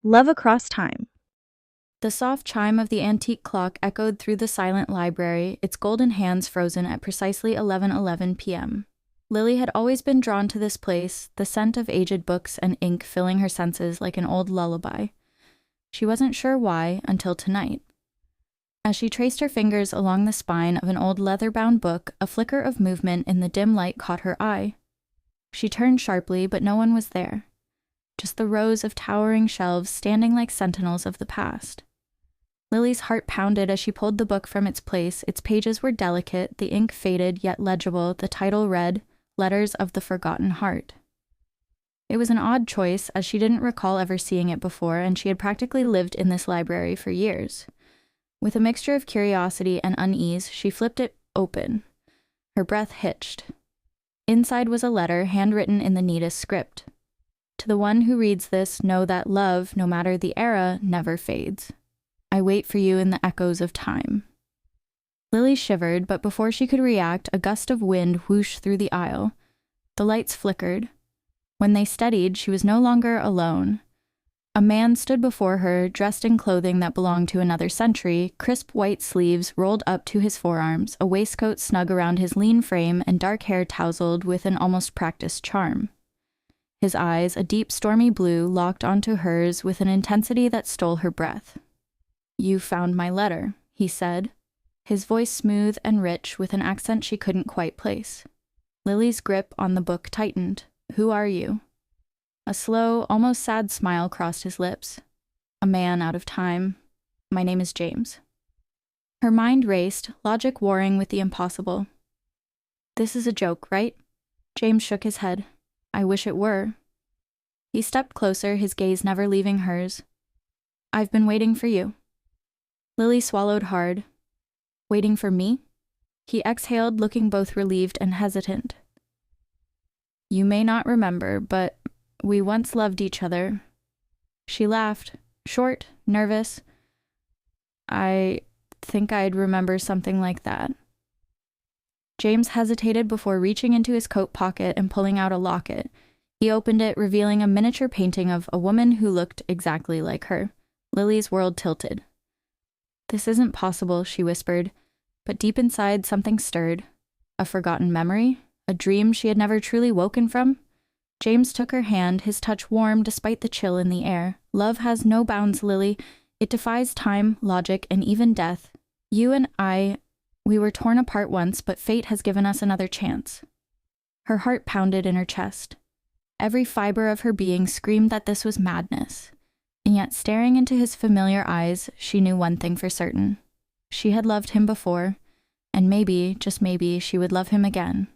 Love Across Time. The soft chime of the antique clock echoed through the silent library, its golden hands frozen at precisely 11:11 p.m. Lily had always been drawn to this place, the scent of aged books and ink filling her senses like an old lullaby. She wasn't sure why until tonight. As she traced her fingers along the spine of an old leather-bound book, a flicker of movement in the dim light caught her eye. She turned sharply, but no one was there. Just the rows of towering shelves standing like sentinels of the past. Lily's heart pounded as she pulled the book from its place. Its pages were delicate, the ink faded yet legible. The title read, Letters of the Forgotten Heart. It was an odd choice, as she didn't recall ever seeing it before, and she had practically lived in this library for years. With a mixture of curiosity and unease, she flipped it open. Her breath hitched. Inside was a letter, handwritten in the neatest script. To the one who reads this, know that love, no matter the era, never fades. I wait for you in the echoes of time. Lily shivered, but before she could react, a gust of wind whooshed through the aisle. The lights flickered. When they steadied, she was no longer alone. A man stood before her, dressed in clothing that belonged to another century, crisp white sleeves rolled up to his forearms, a waistcoat snug around his lean frame, and dark hair tousled with an almost practiced charm. His eyes, a deep stormy blue, locked onto hers with an intensity that stole her breath. You found my letter, he said, his voice smooth and rich with an accent she couldn't quite place. Lily's grip on the book tightened. Who are you? A slow, almost sad smile crossed his lips. A man out of time. My name is James. Her mind raced, logic warring with the impossible. This is a joke, right? James shook his head. I wish it were. He stepped closer, his gaze never leaving hers. I've been waiting for you. Lily swallowed hard. Waiting for me? He exhaled, looking both relieved and hesitant. You may not remember, but we once loved each other. She laughed, short, nervous. I think I'd remember something like that. James hesitated before reaching into his coat pocket and pulling out a locket. He opened it, revealing a miniature painting of a woman who looked exactly like her. Lily's world tilted. This isn't possible, she whispered, but deep inside something stirred. A forgotten memory? A dream she had never truly woken from? James took her hand, his touch warm despite the chill in the air. Love has no bounds, Lily. It defies time, logic, and even death. You and I, we were torn apart once, but fate has given us another chance. Her heart pounded in her chest. Every fiber of her being screamed that this was madness. And yet, staring into his familiar eyes, she knew one thing for certain. She had loved him before, and maybe, just maybe, she would love him again.